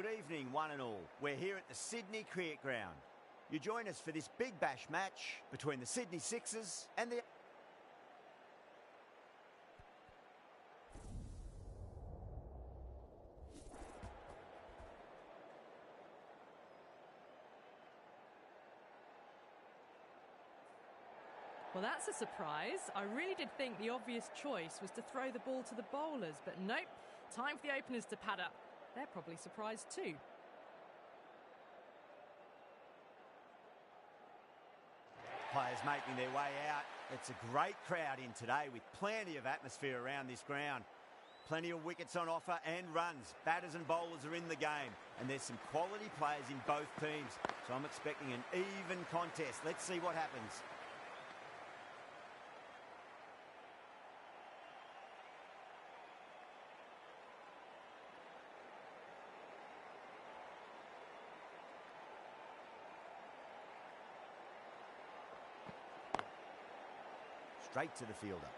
good evening one and all. We're here at the Sydney Cricket Ground. You join us for this Big Bash match between the Sydney Sixers and the... Well, that's a surprise. I really did think the obvious choice was to throw the ball to the bowlers, but nope. Time for the openers to pad up. They're probably surprised too. Players making their way out. It's a great crowd in today with plenty of atmosphere around this ground. Plenty of wickets on offer and runs. Batters and bowlers are in the game. And there's some quality players in both teams. So I'm expecting an even contest. Let's see what happens. Straight to the fielder.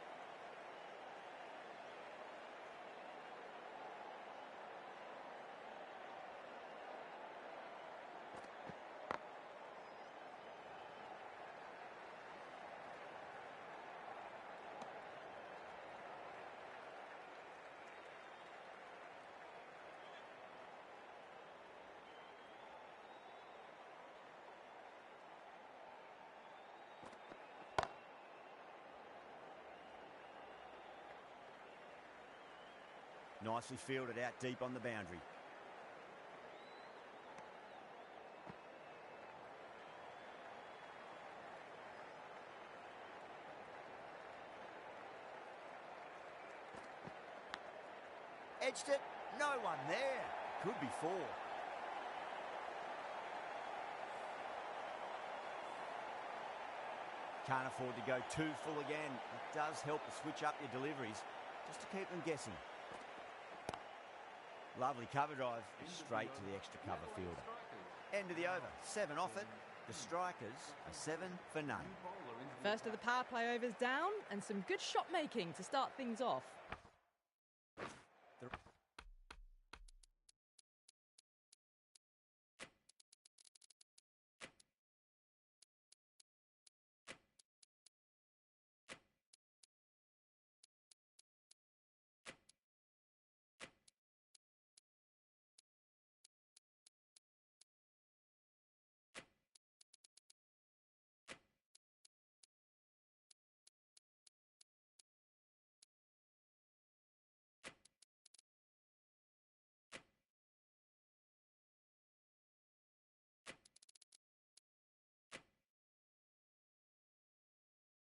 Nicely fielded out deep on the boundary. Edged it. No one there. Could be four. Can't afford to go too full again. It does help to switch up your deliveries just to keep them guessing. Lovely cover drive, straight to the extra cover fielder. End of the over, 7 off it. The strikers are 7 for none. First of the power play overs down, and some good shot making to start things off.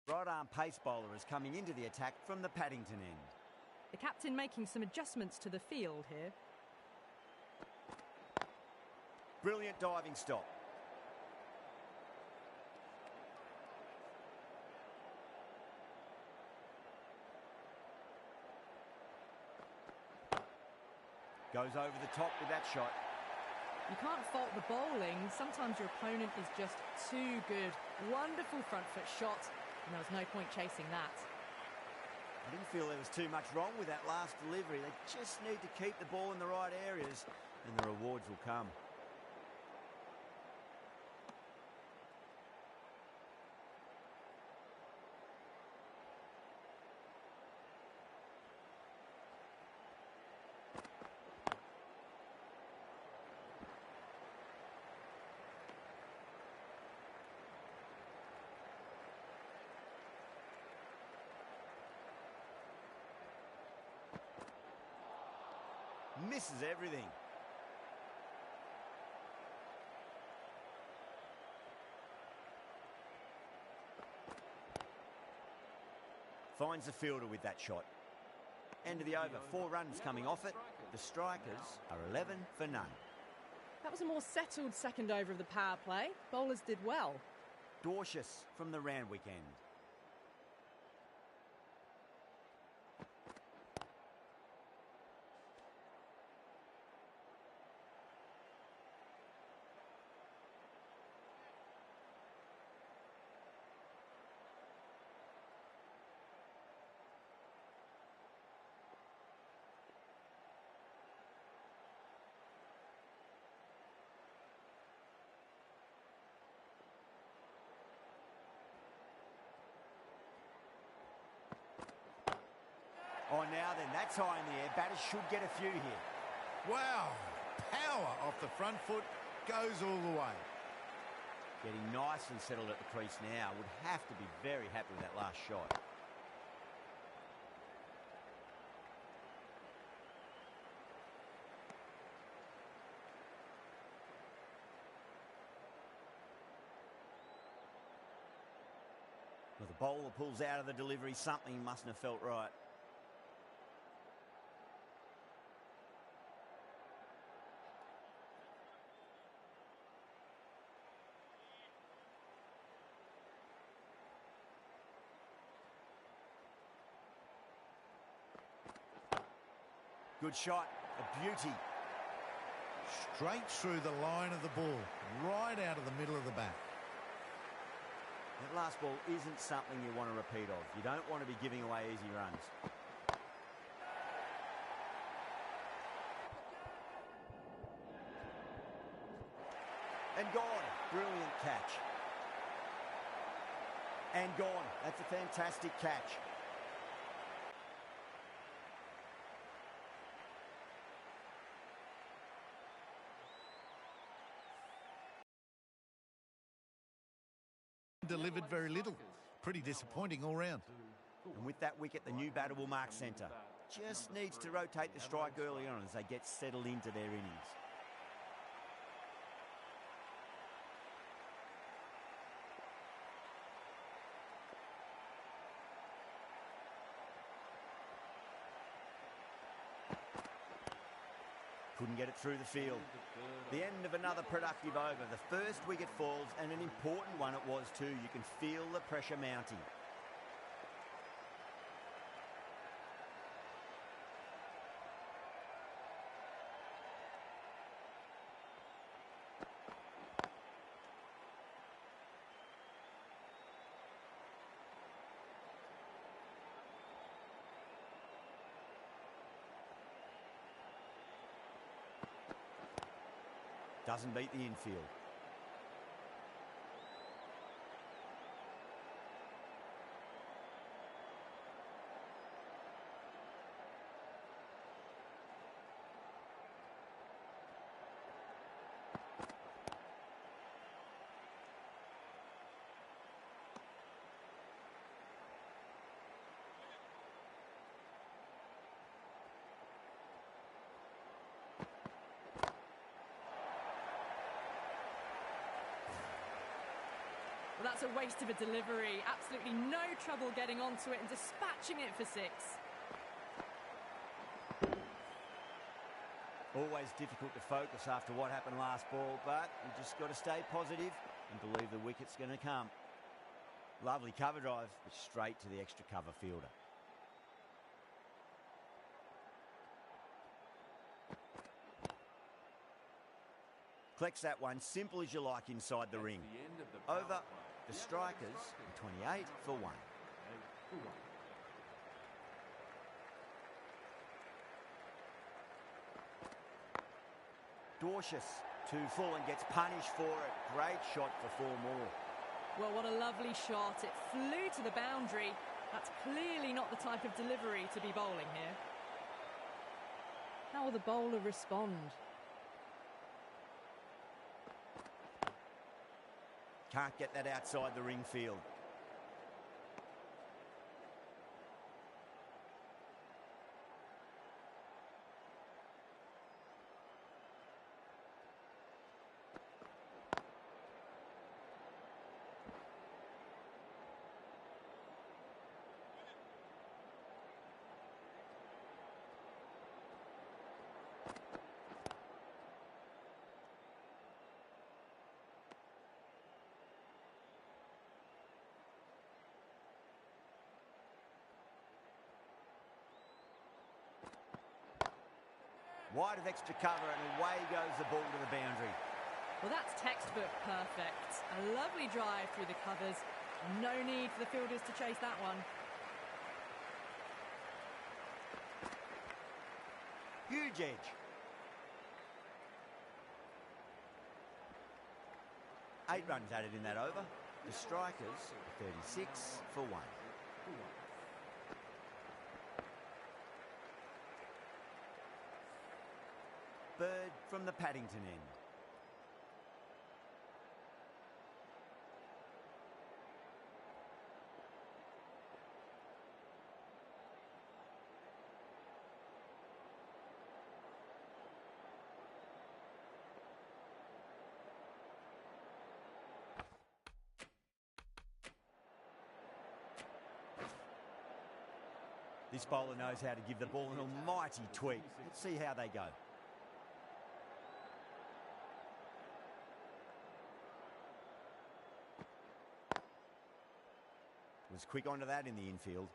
Right arm pace bowler is coming into the attack from the Paddington end. The captain making some adjustments to the field here. Brilliant diving stop. Goes over the top with that shot. You can't fault the bowling. Sometimes your opponent is just too good. Wonderful front foot shot. And there was no point chasing that. I didn't feel there was too much wrong with that last delivery. They just need to keep the ball in the right areas and the rewards will come. Misses everything. Finds the fielder with that shot. End of the over, 4 runs coming off it. The strikers are 11 for none. That was a more settled second over of the power play. Bowlers did well. Dorcious from the Randwick end. Oh, now then, that's high in the air. Batters should get a few here. Wow, power off the front foot, goes all the way. Getting nicely settled at the crease now. Would have to be very happy with that last shot. Well, the bowler pulls out of the delivery. Something mustn't have felt right. Good shot, a beauty. Straight through the line of the ball, right out of the middle of the bat. That last ball isn't something you want to repeat of. You don't want to be giving away easy runs. And gone. Brilliant catch. And gone. That's a fantastic catch. Delivered very little. Pretty disappointing all round. And with that wicket, the new batter will mark centre. Just needs to rotate the strike early on as they get settled into their innings. Couldn't get it through the field. The end of another productive over. The first wicket falls, and an important one it was too. You can feel the pressure mounting. Doesn't beat the infield. Well, that's a waste of a delivery. Absolutely no trouble getting onto it and dispatching it for 6. Always difficult to focus after what happened last ball, but you just got to stay positive and believe the wicket's going to come. Lovely cover drive, but straight to the extra cover fielder. Collects that one, simple as you like inside the ring. Over, the strikers, 28 for 1. Dorcious, 2 full and gets punished for it. Great shot for 4 more. Well, what a lovely shot. It flew to the boundary. That's clearly not the type of delivery to be bowling here. How will the bowler respond? Can't get that outside the ring field. Wide of extra cover and away goes the ball to the boundary. Well, that's textbook perfect. A lovely drive through the covers. No need for the fielders to chase that one. Huge edge. 8 runs added in that over. The strikers, 36 for 1. from the Paddington end. This bowler knows how to give the ball an almighty tweak. Let's see how they go. Was quick onto that in the infield.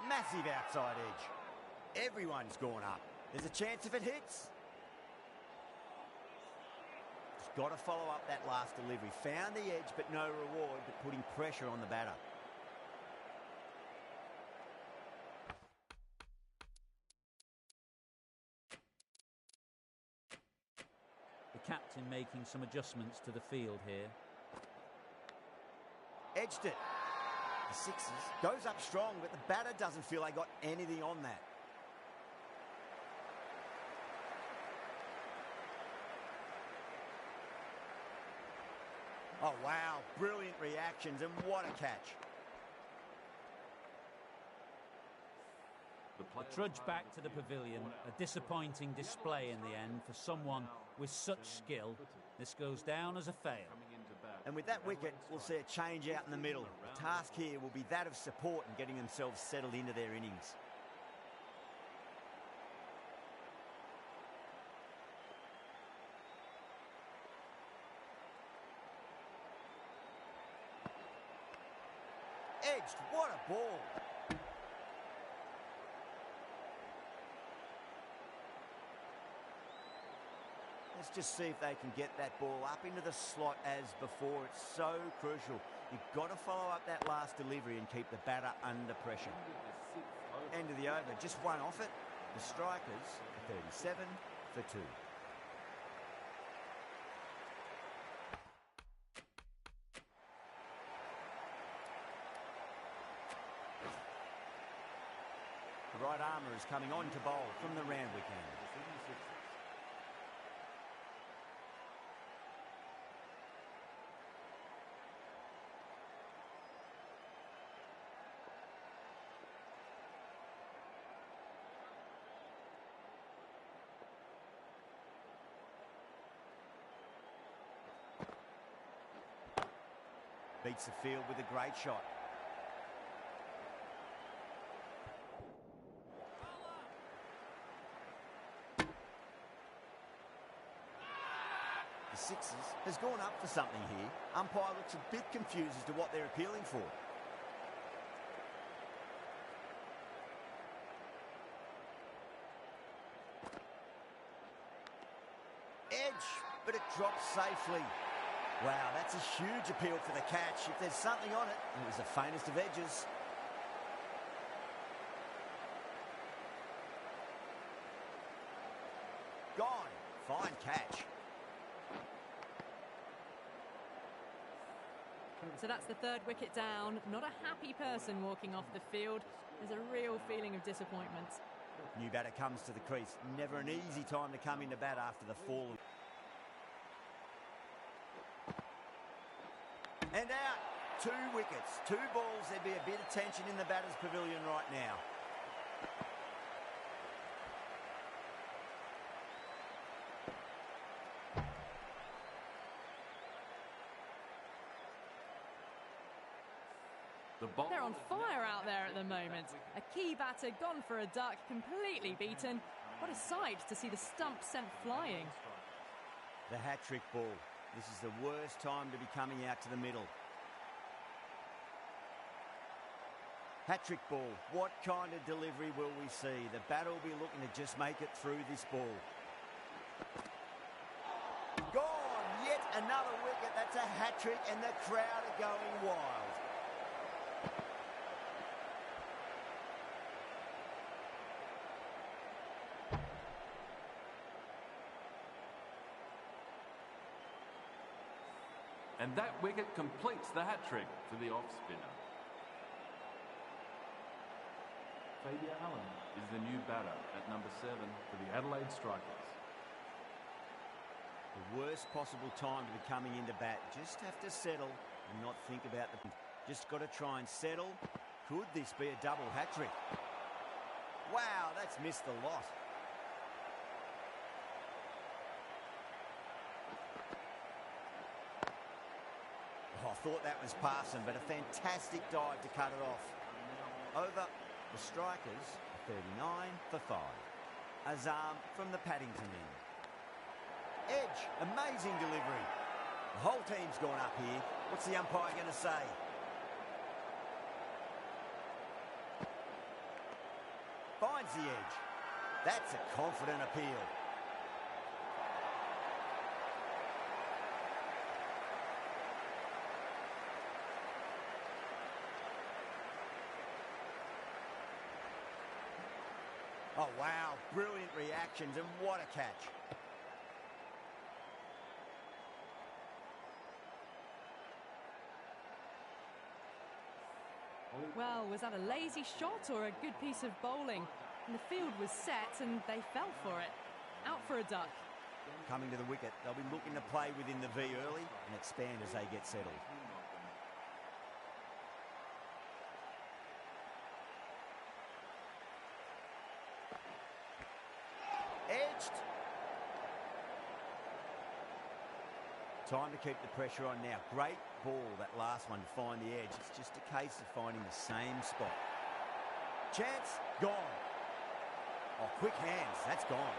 Massive outside edge. Everyone's gone up. There's a chance if it hits. Just got to follow up that last delivery. Found the edge, but no reward, but putting pressure on the batter. The captain making some adjustments to the field here. Edged it. The sixes goes up strong, but the batter doesn't feel they got anything on that. Oh, wow. Brilliant reactions, and what a catch. The trudge back to the pavilion, a disappointing display in the end for someone with such skill. This goes down as a fail. And with that wicket, we'll see a change out in the middle. The task here will be that of support and getting themselves settled into their innings. Edged, what a ball. Let's just see if they can get that ball up into the slot as before. It's so crucial. You've got to follow up that last delivery and keep the batter under pressure. End of the over, just one off it. The strikers, 37 for 2. The right armour is coming on to bowl from the Randwick end. Beats the field with a great shot. The sixes has gone up for something here. Umpire looks a bit confused as to what they're appealing for. Edge, but it drops safely. Wow, that's a huge appeal for the catch. If there's something on it, it was the faintest of edges. Gone. Fine catch. So that's the third wicket down. Not a happy person walking off the field. There's a real feeling of disappointment. New batter comes to the crease. Never an easy time to come into bat after the fall. And out. 2 wickets, 2 balls. There'd be a bit of tension in the batter's pavilion right now. They're on fire out there at the moment. A key batter gone for a duck, completely beaten. What a sight to see the stump sent flying. The hat-trick ball. This is the worst time to be coming out to the middle. Hat-trick ball. What kind of delivery will we see? The batter will be looking to just make it through this ball. Gone! Yet another wicket. That's a hat-trick and the crowd are going wild. And that wicket completes the hat-trick for the off-spinner. Fabian Allen is the new batter at number 7 for the Adelaide Strikers. The worst possible time to be coming into bat. Just have to settle and not think about the... Just got to try and settle. Could this be a double hat-trick? Wow, that's missed the lot. Oh, I thought that was passing, but a fantastic dive to cut it off. Over the Strikers, 39 for 5. Azam from the Paddington end. Edge, amazing delivery. The whole team's gone up here. What's the umpire going to say? Finds the edge. That's a confident appeal. Oh, wow. Brilliant reactions, and what a catch. Well, was that a lazy shot or a good piece of bowling? And the field was set and they fell for it. Out for a duck. Coming to the wicket, they'll be looking to play within the V early and expand as they get settled. Edged. Time to keep the pressure on now. Great ball, that last one, to find the edge. It's just a case of finding the same spot. Chance, gone. Oh, quick hands, that's gone.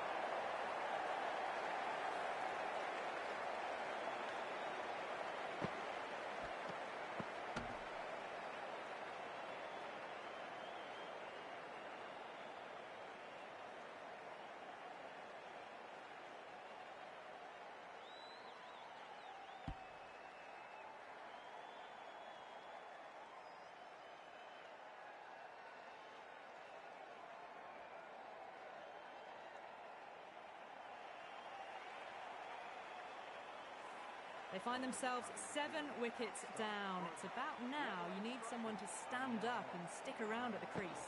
They find themselves 7 wickets down. It's about now you need someone to stand up and stick around at the crease.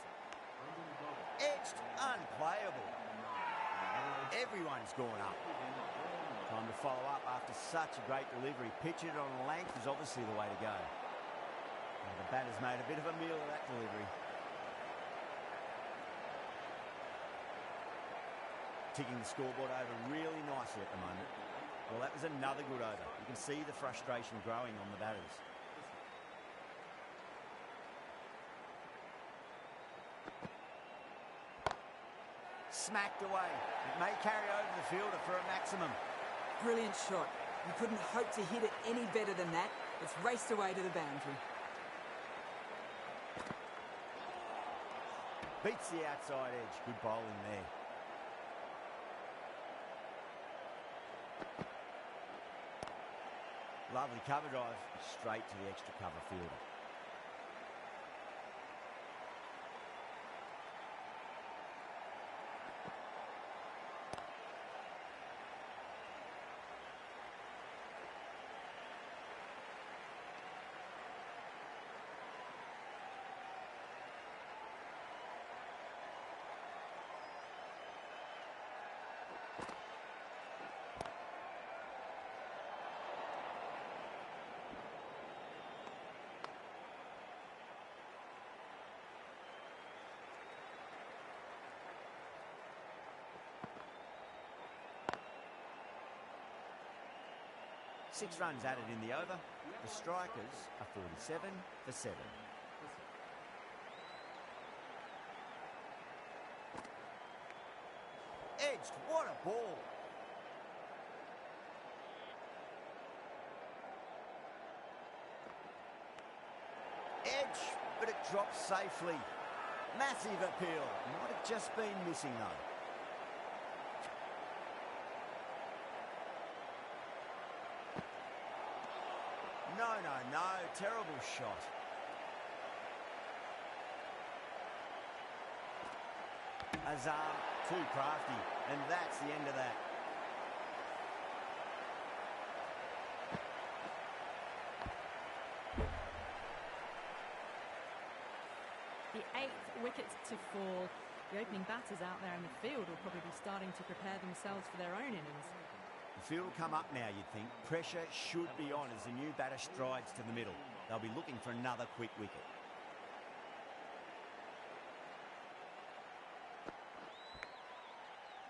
Edged, unplayable. Everyone's gone up. Time to follow up after such a great delivery. Pitch it on length is obviously the way to go. Well, the batter's made a bit of a meal of that delivery. Ticking the scoreboard over really nicely at the moment. Well, that was another good over. You can see the frustration growing on the batters. Smacked away. It may carry over the fielder for a maximum. Brilliant shot. You couldn't hope to hit it any better than that. It's raced away to the boundary. Beats the outside edge. Good bowling there. Lovely cover drive, straight to the extra cover fielder. Six runs added in the over. The Strikers are 47 for 7. Edged, what a ball. Edge, but it drops safely. Massive appeal. Might have just been missing though. No. Terrible shot. Azam, too crafty. And that's the end of that. The 8th wicket to fall. The opening batters out there in the field will probably be starting to prepare themselves for their own innings. The field will come up now, you'd think. Pressure should be on as the new batter strides to the middle. They'll be looking for another quick wicket.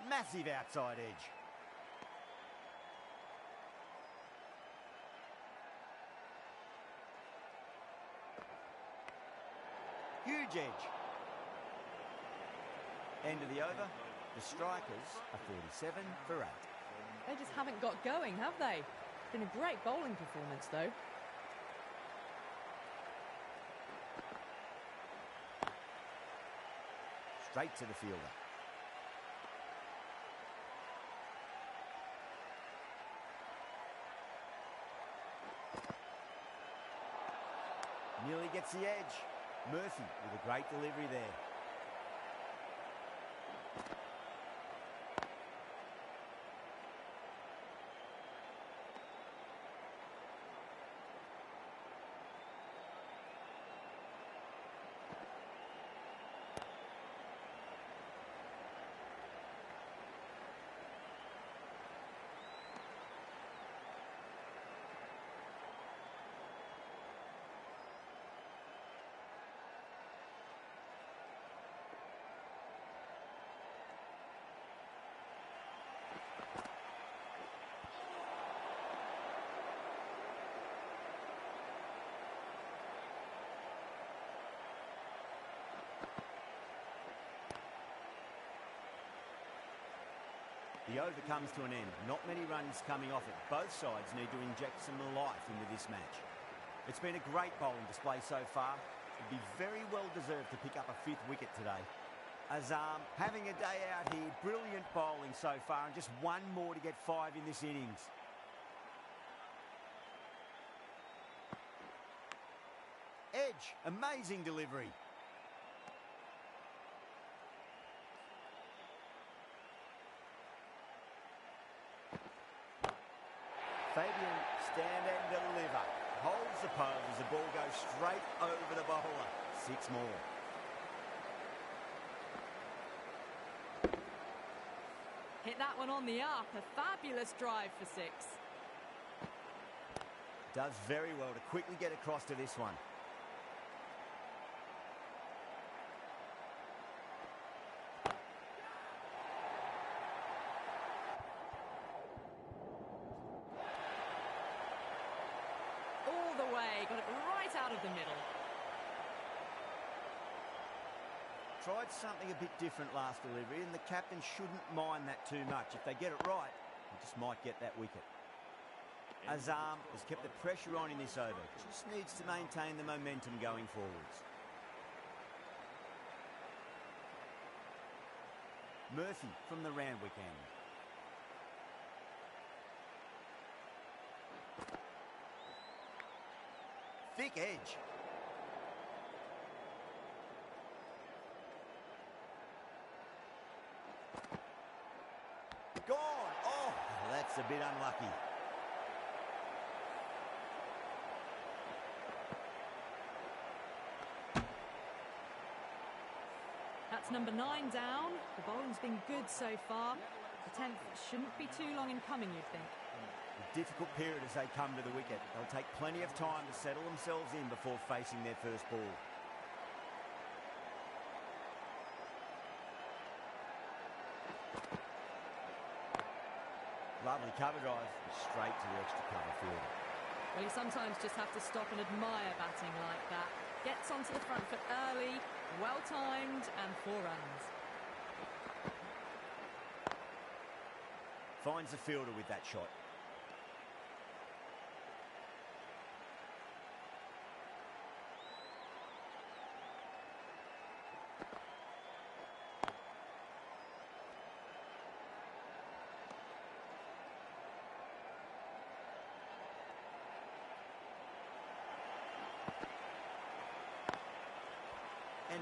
Massive outside edge. Huge edge. End of the over. The strikers are 47 for 8. They just haven't got going, have they? Been a great bowling performance, though. Straight to the fielder. Nearly gets the edge. Murphy with a great delivery there. The over comes to an end. Not many runs coming off it. Both sides need to inject some life into this match. It's been a great bowling display so far. It'd be very well deserved to pick up a 5th wicket today. Azam having a day out here. Brilliant bowling so far, and just one more to get 5 in this innings. Edge, amazing delivery. Fabian, stand and deliver. Holds the pose as the ball goes straight over the bowler. 6 more. Hit that one on the up. A fabulous drive for 6. Does very well to quickly get across to this one. All the way, got it right out of the middle. Tried something a bit different last delivery, and the captain shouldn't mind that too much. If they get it right, they just might get that wicket. Azam has kept the pressure on in this over. Just needs to maintain the momentum going forwards. Murphy from the Randwick end. Thick edge. Gone. Oh, that's a bit unlucky. That's number 9 down. The bowling's been good so far. The 10th shouldn't be too long in coming, you'd think. A difficult period as they come to the wicket. They'll take plenty of time to settle themselves in before facing their first ball. Lovely cover drive, straight to the extra cover field. Well, you sometimes just have to stop and admire batting like that. Gets onto the front foot early, well-timed, and 4 runs. Finds the fielder with that shot.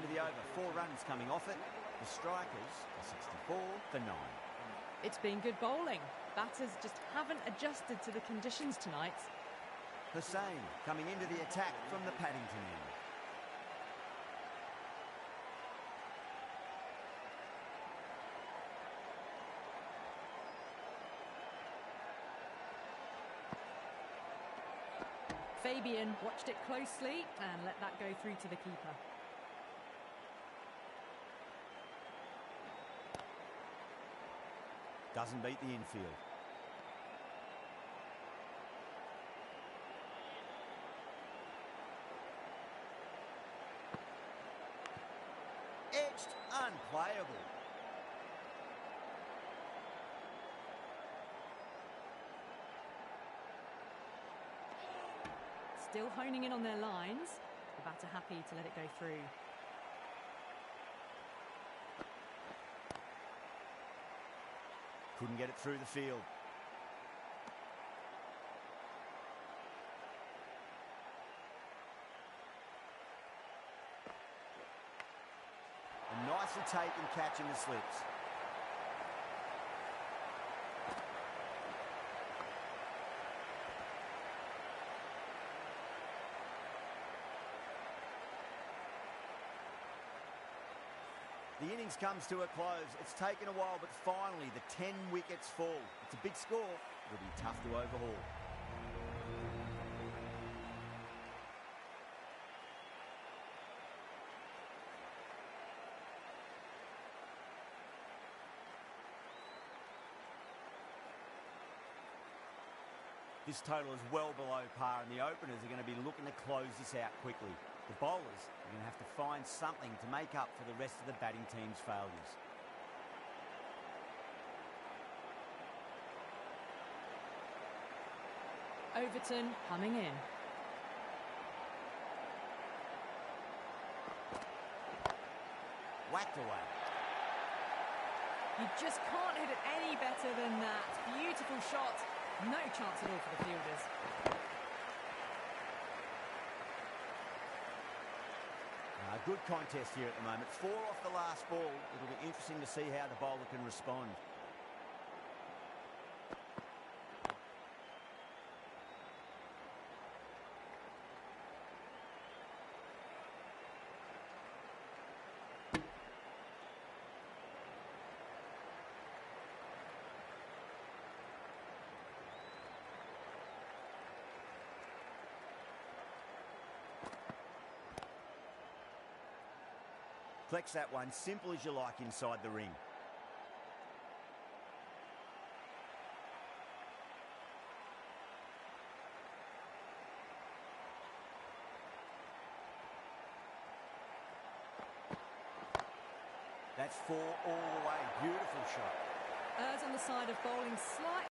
end of the over. 4 runs coming off it. The strikers are 64 for 9. It's been good bowling. Batters just haven't adjusted to the conditions tonight. Hussain coming into the attack from the Paddington end. Fabian watched it closely and let that go through to the keeper. Doesn't beat the infield. Edged, unplayable. Still honing in on their lines. The batter happy to let it go through. Couldn't get it through the field. A nicely taken catch in the slips. The innings comes to a close. It's taken a while, but finally the 10 wickets fall. It's a big score. It'll be tough to overhaul. This total is well below par, and the openers are going to be looking to close this out quickly. The bowlers are going to have to find something to make up for the rest of the batting team's failures. Overton coming in. Whacked away. You just can't hit it any better than that. Beautiful shot. No chance at all for the fielders. Good contest here at the moment. 4 off the last ball. It'll be interesting to see how the bowler can respond. Flex that one, simple as you like inside the ring. That's 4 all the way. Beautiful shot. Errs on the side of bowling slightly.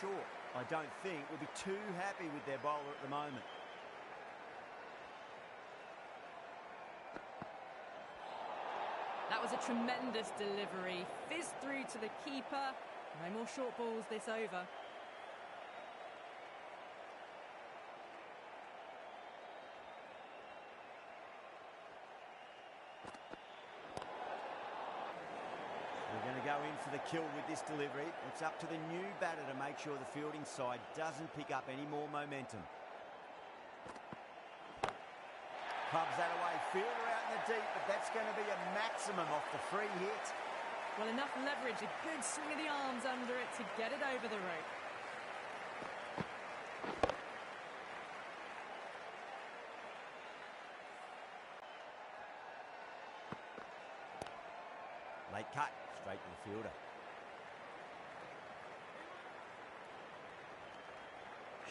Sure, I don't think we'll be too happy with their bowler at the moment. That was a tremendous delivery. Fizzed through to the keeper. No more short balls this over. We're going to go in for the kill with this delivery. It's up to the new batter to make sure the fielding side doesn't pick up any more momentum. Clubs that away, fielder out in the deep, but that's going to be a maximum off the free hit. Well, enough leverage, a good swing of the arms under it to get it over the rope. Late cut, straight to the fielder.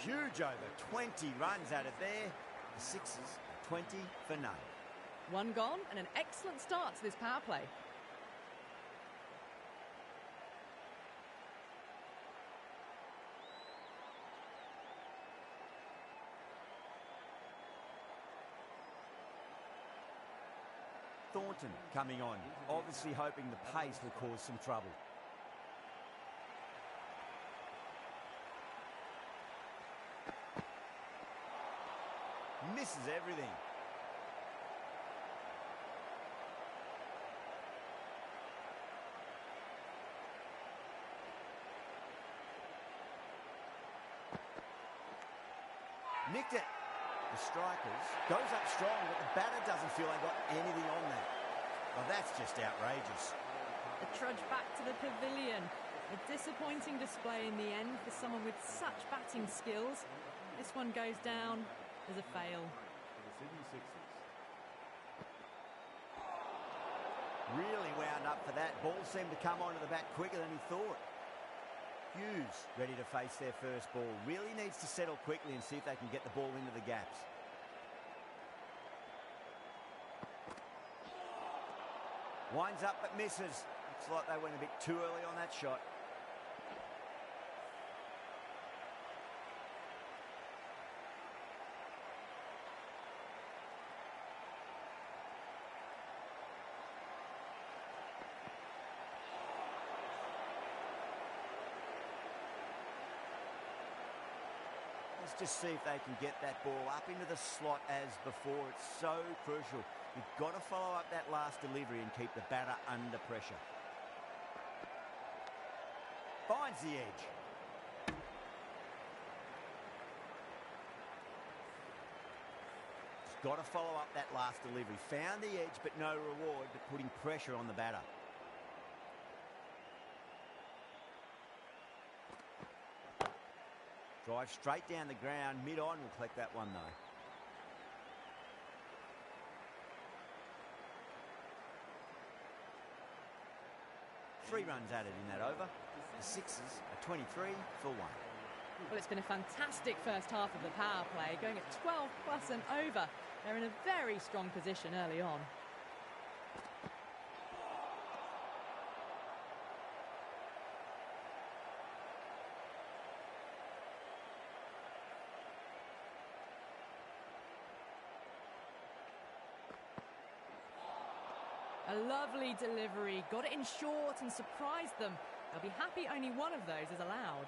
Huge over, 20 runs out of there. The Sixers are 20 for none. One gone and an excellent start to this power play. Thornton coming on, obviously hoping the pace will cause some trouble. misses everything. Nicked it. The strikers goes up strong, but the batter doesn't feel they got anything on that. Well, that's just outrageous. The trudge back to the pavilion. A disappointing display in the end for someone with such batting skills. This one goes down as a fail. For the Sydney Sixers. Really wound up for that. Ball seemed to come onto the bat quicker than he thought. Hughes ready to face their first ball. Really needs to settle quickly and see if they can get the ball into the gaps. Winds up but misses. Looks like they went a bit too early on that shot. Let's just see if they can get that ball up into the slot as before. It's so crucial. You've got to follow up that last delivery and keep the batter under pressure. Finds the edge. He's got to follow up that last delivery. Found the edge, but no reward, but putting pressure on the batter. Drive straight down the ground. Mid-on will collect that one, though. Three runs added in that over. The Sixers are 23 for 1. Well, it's been a fantastic first half of the power play, going at 12 plus and over. They're in a very strong position early on. A lovely delivery, got it in short and surprised them. They'll be happy only one of those is allowed.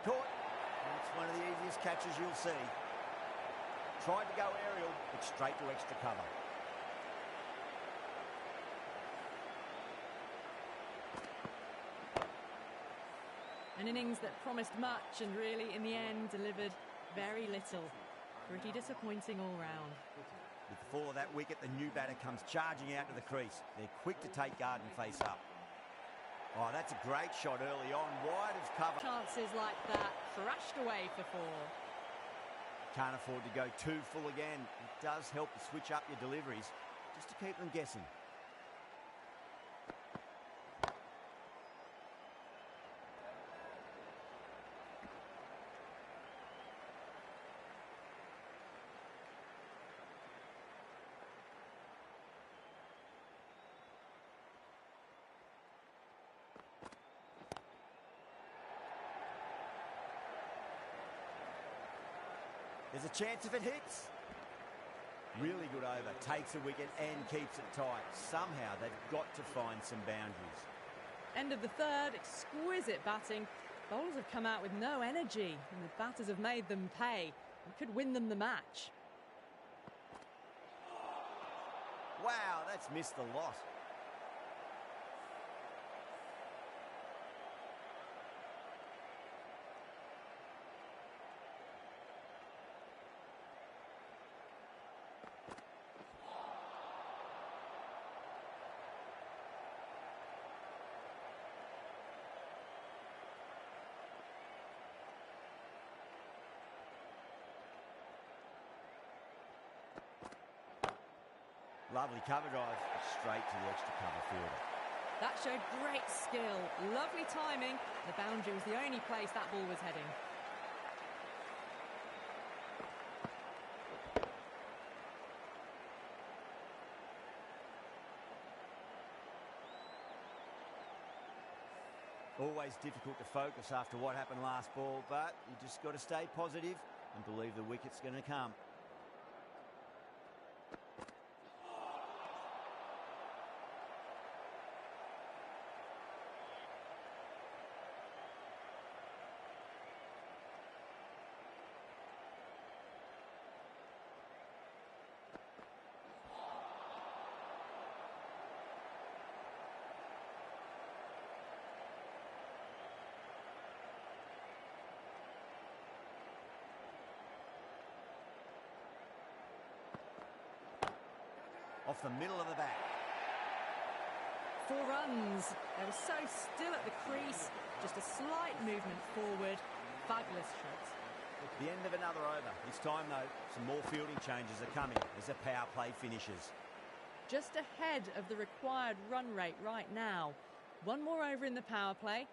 Caught. It's one of the easiest catches you'll see. Tried to go aerial, but straight to extra cover. An innings that promised much and really, in the end, delivered very little. Pretty disappointing all round. With the fall of that wicket, the new batter comes charging out to the crease. They're quick to take guard and face up. Oh, that's a great shot early on. Wide of cover. Chances like that, thrashed away for 4. Can't afford to go too full again. It does help to switch up your deliveries, just to keep them guessing. There's a chance if it hits. Really good over, takes a wicket and keeps it tight. Somehow they've got to find some boundaries. End of the third, exquisite batting. Bowlers have come out with no energy and the batters have made them pay. It could win them the match. Wow, that's missed a lot. Lovely cover drive, straight to the extra cover fielder. That showed great skill, lovely timing. The boundary was the only place that ball was heading. Always difficult to focus after what happened last ball, but you just got to stay positive and believe the wicket's going to come. off the middle of the bat. 4 runs. They were so still at the crease. Just a slight movement forward. Fabulous shot. The end of another over. This time, though, some more fielding changes are coming as the power play finishes. Just ahead of the required run rate right now. 1 more over in the power play.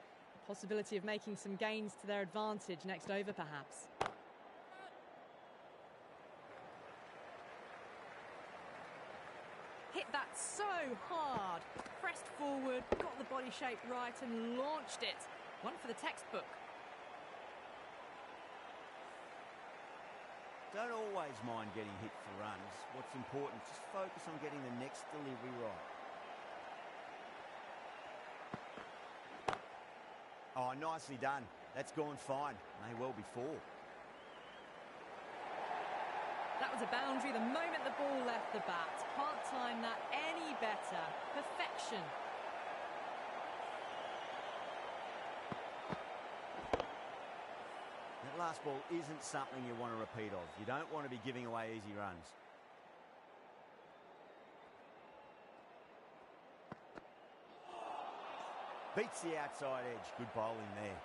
A possibility of making some gains to their advantage next over, perhaps. Hit that so hard. Pressed forward, got the body shape right and launched it. One for the textbook. Don't always mind getting hit for runs. What's important, just focus on getting the next delivery right. Oh, nicely done. That's gone fine. May well be 4. That was a boundary the moment the ball left the bat. Can't time that any better. Perfection. That last ball isn't something you want to repeat of. You don't want to be giving away easy runs. Beats the outside edge. Good bowling there.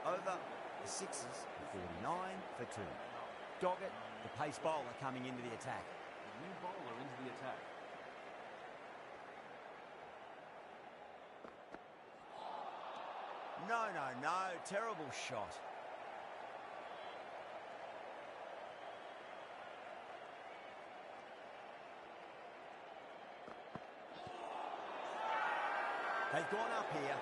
Over the sixes, 49 for 2. Doggett, the pace bowler coming into the attack. The new bowler into the attack. No. Terrible shot. They've gone up here.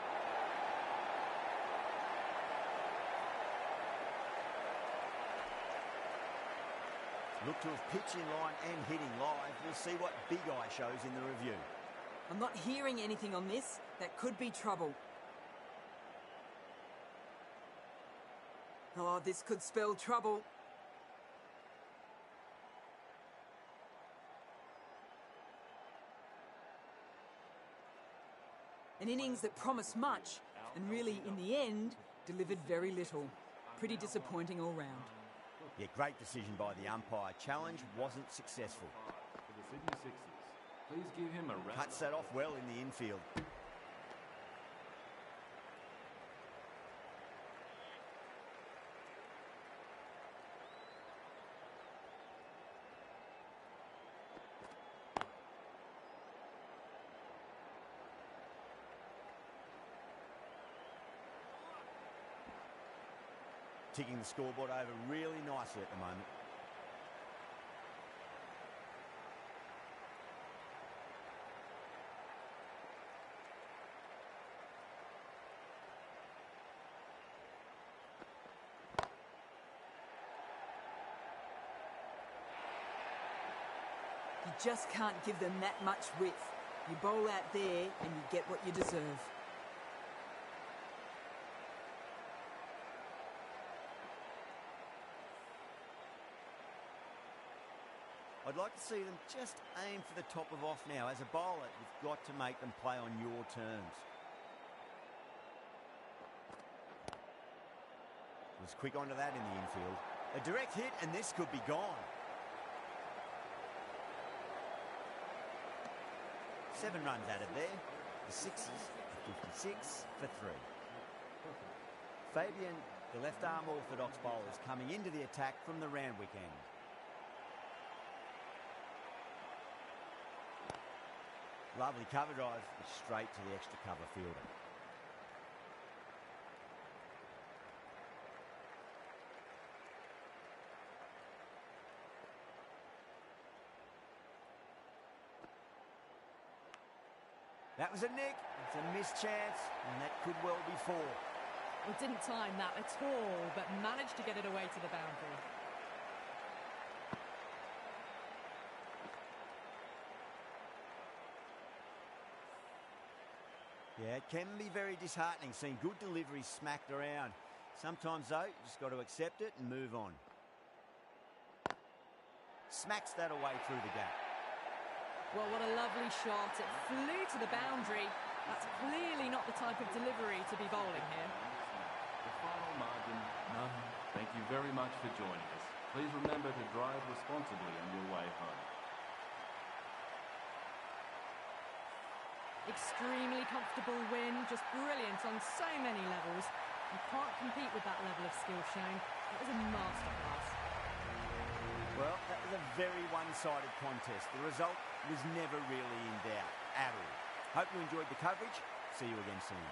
Look to have pitched in line and hitting live. We'll see what Big Eye shows in the review. I'm not hearing anything on this. That could be trouble. Oh, this could spell trouble. An innings that promised much and really, in the end, delivered very little. Pretty disappointing all round. Yeah, great decision by the umpire. Challenge wasn't successful. For the Sydney Sixers, please give him a round. Cuts that off well in the infield. Ticking the scoreboard over really nicely at the moment. You just can't give them that much width. You bowl out there and you get what you deserve. I'd like to see them just aim for the top of off now. As a bowler, you've got to make them play on your terms. Was quick onto that in the infield. A direct hit, and this could be gone. 7 runs added there. The Sixers are 56 for 3. Fabian, the left-arm orthodox bowler, is coming into the attack from the Randwick end. Lovely cover drive, straight to the extra cover fielder. That was a nick. It's a missed chance, and that could well be 4. Well, didn't time that at all, but managed to get it away to the boundary. Yeah, it can be very disheartening seeing good deliveries smacked around. Sometimes, though, you just got to accept it and move on. Smacks that away through the gap. Well, what a lovely shot. It flew to the boundary. That's clearly not the type of delivery to be bowling here. The final margin, none. Thank you very much for joining us. Please remember to drive responsibly on your way home. Extremely comfortable win, just brilliant on so many levels. You can't compete with that level of skill shown. It was a masterclass. Well, that was a very one-sided contest. The result was never really in doubt at all. Hope you enjoyed the coverage. See you again soon.